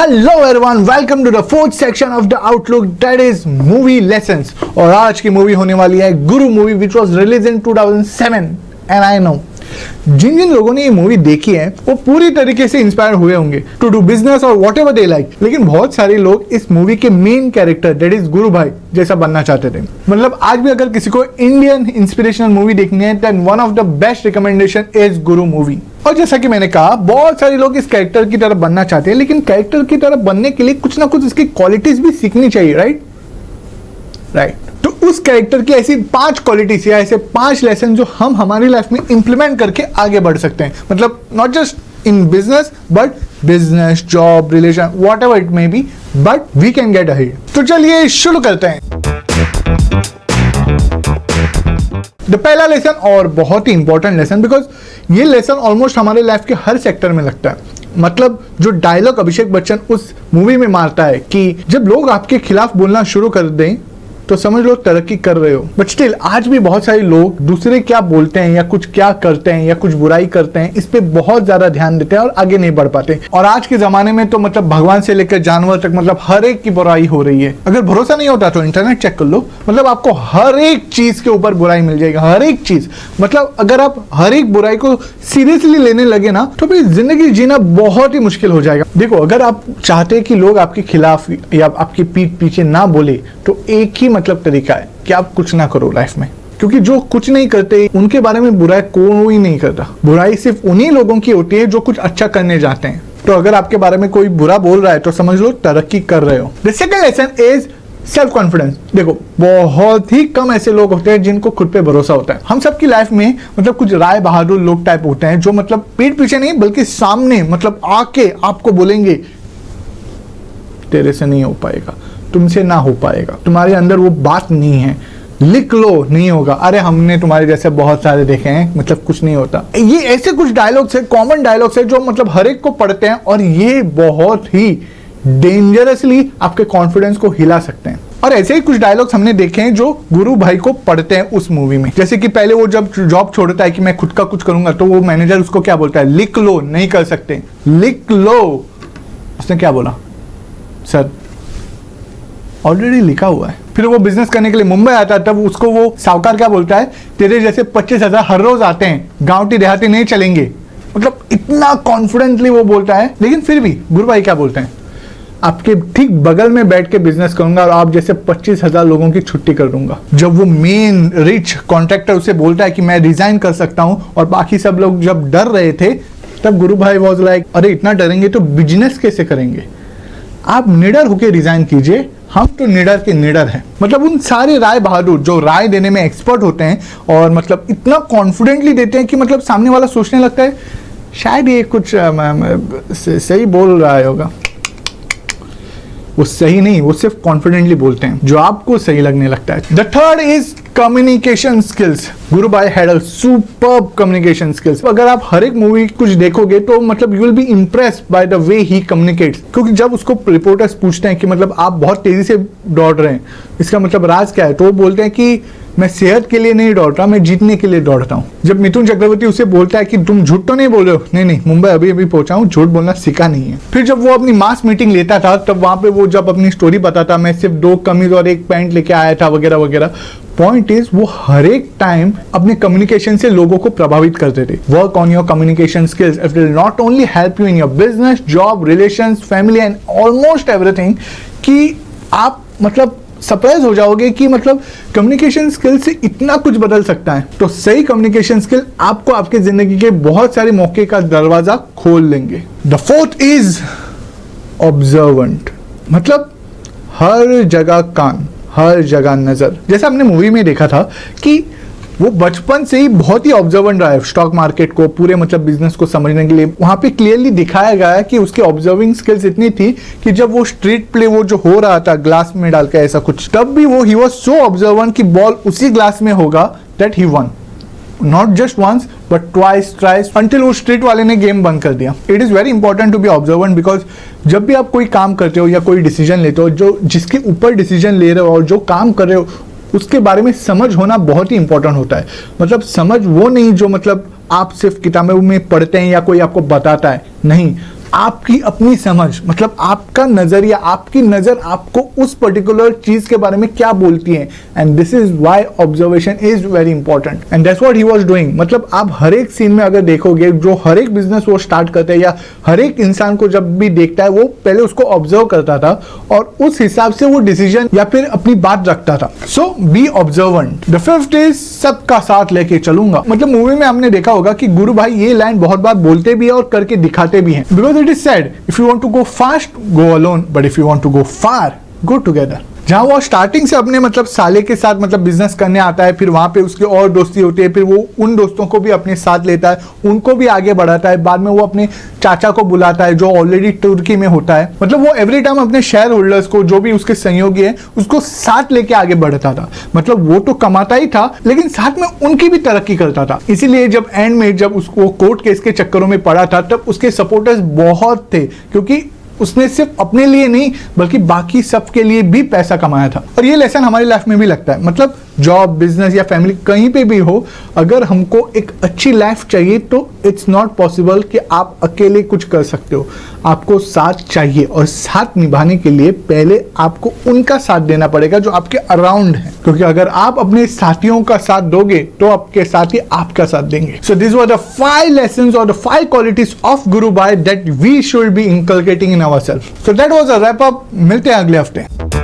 Hello everyone, welcome to the fourth section of the outlook, that is movie lessons. और आज की movie होने वाली है Guru movie, which was release in 2007। And I know जिन जिन लोगों ने ये मूवी देखी है वो पूरी तरीके से इंस्पायर हुए होंगे टू डू बिजनेस और व्हाटएवर दे लाइक। लेकिन बहुत सारे लोग इस मूवी के मेन कैरेक्टर दैट इज गुरु भाई जैसा बनना चाहते थे। मतलब आज भी अगर किसी को इंडियन इंस्पिरेशनल मूवी देखनी है then one of the best recommendation is Guru movie. और जैसा कि मैंने कहा, बहुत सारे लोग इस कैरेक्टर की तरह बनना चाहते हैं, लेकिन कैरेक्टर की तरह बनने के लिए कुछ ना कुछ इसकी क्वालिटीज भी सीखनी चाहिए, राइट। तो उस कैरेक्टर की ऐसी 5 क्वालिटीज या ऐसे 5 लेसन जो हम हमारी लाइफ में इंप्लीमेंट करके आगे बढ़ सकते हैं। मतलब not just in business but business, job, relation, whatever it may be, but we can get ahead. तो चलिए शुरू करते हैं। द पहला लेसन, और बहुत ही इंपॉर्टेंट लेसन, बिकॉज ये लेसन ऑलमोस्ट हमारे लाइफ के हर सेक्टर में लगता है। मतलब जो डायलॉग अभिषेक बच्चन उस मूवी में मारता है कि जब लोग आपके खिलाफ बोलना शुरू कर दें तो समझ लो तरक्की कर रहे हो। बट स्टिल आज भी बहुत सारे लोग दूसरे क्या बोलते हैं या कुछ क्या करते हैं या कुछ बुराई करते हैं, इस पे बहुत ज्यादा ध्यान देते हैं और आगे नहीं बढ़ पाते। और आज के जमाने में तो मतलब भगवान से लेकर जानवर तक मतलब हर एक की बुराई हो रही है। अगर भरोसा नहीं होता तो इंटरनेट चेक कर लो, मतलब आपको हर एक चीज के ऊपर बुराई मिल जाएगा, हर एक चीज। मतलब अगर आप हर एक बुराई को सीरियसली लेने लगे ना तो फिर जिंदगी जीना बहुत ही मुश्किल हो जाएगा। देखो, अगर आप चाहते हैं कि लोग आपके खिलाफ या आपकी पीठ पीछे ना बोले तो एक ही मतलब तरीका है कि आप कुछ ना करो लाइफ में। क्योंकि जो कुछ नहीं करते उनके बारे में बुराई कोई नहीं करता। बुराई सिर्फ उन्हीं लोगों की होती है जो कुछ अच्छा करने जाते हैं। तो अगर आपके बारे में कोई बुरा बोल रहा है तो समझ लो तरक्की कर रहे हो। The second lesson is self confidence. देखो, बहुत ही कम ऐसे लोग होते हैं जिनको खुद पे भरोसा होता है। हम सबकी लाइफ में मतलब कुछ राय बहादुर लोग टाइप होते हैं जो मतलब पीठ पीछे नहीं बल्कि सामने मतलब आके आपको बोलेंगे तेरे से नहीं हो पाएगा, तुमसे ना हो पाएगा, तुम्हारे अंदर वो बात नहीं है, लिख लो नहीं होगा, अरे हमने तुम्हारे जैसे बहुत सारे देखे हैं, मतलब कुछ नहीं होता। ये ऐसे कुछ डायलॉग्स है, कॉमन डायलॉग्स है जो मतलब हर एक को पढ़ते हैं और ये बहुत ही डेंजरसली आपके कॉन्फिडेंस को हिला सकते हैं। और ऐसे ही कुछ डायलॉग्स हमने देखे हैं जो गुरु भाई को पढ़ते हैं उस मूवी में। जैसे कि पहले वो जब जॉब छोड़ता है कि मैं खुद का कुछ करूंगा तो वो मैनेजर उसको क्या बोलता है, लिख लो, नहीं कर सकते, लिख लो। उसने क्या बोला, सर ऑलरेडी लिखा हुआ है। फिर वो बिजनेस करने के लिए मुंबई आता है, तब उसको वो साहूकार क्या बोलता है, तेरे जैसे 25,000 हर रोज आते हैं, गांव की देहाती नहीं चलेंगे। मतलब इतना कॉन्फिडेंटली वो बोलता है। लेकिन फिर भी गुरु भाई क्या बोलते हैं, आपके ठीक बगल में बैठ के बिजनेस करूंगा और आप जैसे 25,000 लोगों की छुट्टी कर दूंगा। जब वो मेन रिच कॉन्ट्रैक्टर उसे बोलता है कि मैं रिजाइन कर सकता हूं और बाकी सब लोग जब डर रहे थे, तब गुरु भाई वॉज लाइक, अरे इतना डरेंगे तो बिजनेस कैसे करेंगे, आप निडर होकर रिजाइन कीजिए, हम तो निडर के निडर हैं। मतलब उन सारे राय बहादुर जो राय देने में एक्सपर्ट होते हैं और मतलब इतना कॉन्फिडेंटली देते हैं कि मतलब सामने वाला सोचने लगता है शायद ये कुछ सही बोल रहा होगा। वो सही नहीं, वो सिर्फ कॉन्फिडेंटली बोलते हैं जो आपको सही लगने लगता है। The third is communication skills. गुरु भाई had a superb communication skills. अगर आप हर एक मूवी कुछ देखोगे तो मतलब you will be impressed by the way he communicates. क्योंकि जब उसको रिपोर्टर्स पूछते हैं कि मतलब आप बहुत तेजी से दौड़ रहे हैं, इसका मतलब राज क्या है, तो वो बोलते हैं कि मैं सेहत के लिए नहीं दौड़ता, मैं जीतने के लिए दौड़ता हूँ। जब मिथुन चक्रवर्ती उसे बोलता है कि तुम झूठ तो नहीं बोल रहे हो, नहीं मुंबई अभी अभी पहुंचा हूँ, झूठ बोलना सीखा नहीं है। फिर जब वो अपनी मास मीटिंग लेता था तब वहां पे वो जब अपनी स्टोरी बताता, मैं सिर्फ 2 कमीज और 1 पैंट लेके आया था वगैरह वगैरह। पॉइंट इज वो हर एक टाइम अपने कम्युनिकेशन से लोगों को प्रभावित करते थे। Work on your communication skills, it will not only help you in your business, job, relations, family and almost everything. कि आप मतलब सरप्राइज हो जाओगे कि मतलब कम्युनिकेशन स्किल से इतना कुछ बदल सकता है। तो सही कम्युनिकेशन स्किल आपको आपके जिंदगी के बहुत सारे मौके का दरवाजा खोल लेंगे। The fourth is observant. मतलब हर जगह कान, हर जगह नजर। जैसा हमने मूवी में देखा था कि वो बचपन से ही बहुत ही ऑब्जर्वेंट रहा है स्टॉक मार्केट को, पूरे मतलब बिजनेस को समझने के लिए। वहां पे क्लियरली दिखाया गया है कि उसके ऑब्जर्विंग स्किल्स इतनी थी कि जब वो स्ट्रीट प्ले वो जो हो रहा था ग्लास में डाल के ऐसा कुछ, तब भी वो ही वाज सो ऑब्जर्वेंट कि बॉल उसी ग्लास में होगा, दैट ही one. Not just once but twice thrice, until वो स्ट्रीट वाले ने गेम बंद कर दिया। It is very important to be observant, because जब भी आप कोई काम करते हो या कोई डिसीजन लेते हो, जो जिसके ऊपर डिसीजन ले रहे हो और जो काम कर रहे हो उसके बारे में समझ होना बहुत ही इंपॉर्टेंट होता है। मतलब समझ वो नहीं जो मतलब आप सिर्फ किताबों में पढ़ते हैं या कोई आपको बताता है, नहीं, आपकी अपनी समझ, मतलब आपका नजरिया, आपकी नजर आपको उस पर्टिकुलर चीज के बारे में क्या बोलती है, and this is why observation is very important and that's what he was doing. मतलब आप हर एक सीन में अगर देखोगे, जो हर एक बिजनेस वो स्टार्ट करता है या हर एक इंसान को जब भी देखता है, वो पहले उसको ऑब्जर्व करता था और उस हिसाब से वो डिसीजन या फिर अपनी बात रखता था। So be observant. The fifth is सबका साथ लेके चलूंगा। मतलब मूवी में हमने देखा होगा कि गुरु भाई ये लाइन बहुत बार बोलते भी है और करके दिखाते भी हैं, because it is said if you want to go fast go alone, but if you want to go far go together. जहां वो स्टार्टिंग से अपने मतलब साले के साथ मतलब बिजनेस करने आता है, फिर वहां पे उसकी और दोस्ती होती है, फिर वो उन दोस्तों को भी अपने साथ लेता है, उनको भी आगे बढ़ाता है। बाद में वो अपने चाचा को बुलाता है जो ऑलरेडी तुर्की में होता है। मतलब वो एवरी टाइम अपने शेयर होल्डर्स को, जो भी उसके सहयोगी है, उसको साथ लेके आगे बढ़ता था। मतलब वो तो कमाता ही था लेकिन साथ में उनकी भी तरक्की करता था। इसीलिए जब एंड में जब उसको कोर्ट केस के चक्करों में पड़ा था, तब उसके सपोर्टर्स बहुत थे, क्योंकि उसने सिर्फ अपने लिए नहीं बल्कि बाकी सबके लिए भी पैसा कमाया था। और ये लेसन हमारी लाइफ में भी लगता है। मतलब जॉब, बिजनेस या फैमिली कहीं पे भी हो, अगर हमको एक अच्छी लाइफ चाहिए तो इट्स नॉट पॉसिबल कि आप अकेले कुछ कर सकते हो। आपको साथ चाहिए और साथ निभाने के लिए पहले आपको उनका साथ देना पड़ेगा जो आपके अराउंड है, क्योंकि अगर आप अपने साथियों का साथ दोगे तो आपके साथी आपका साथ देंगे। So this were the 5 lessons और द 5 qualities of गुरु भाई that we should be inculcating in ourselves. So that was a wrap up। मिलते हैं अगले हफ्ते।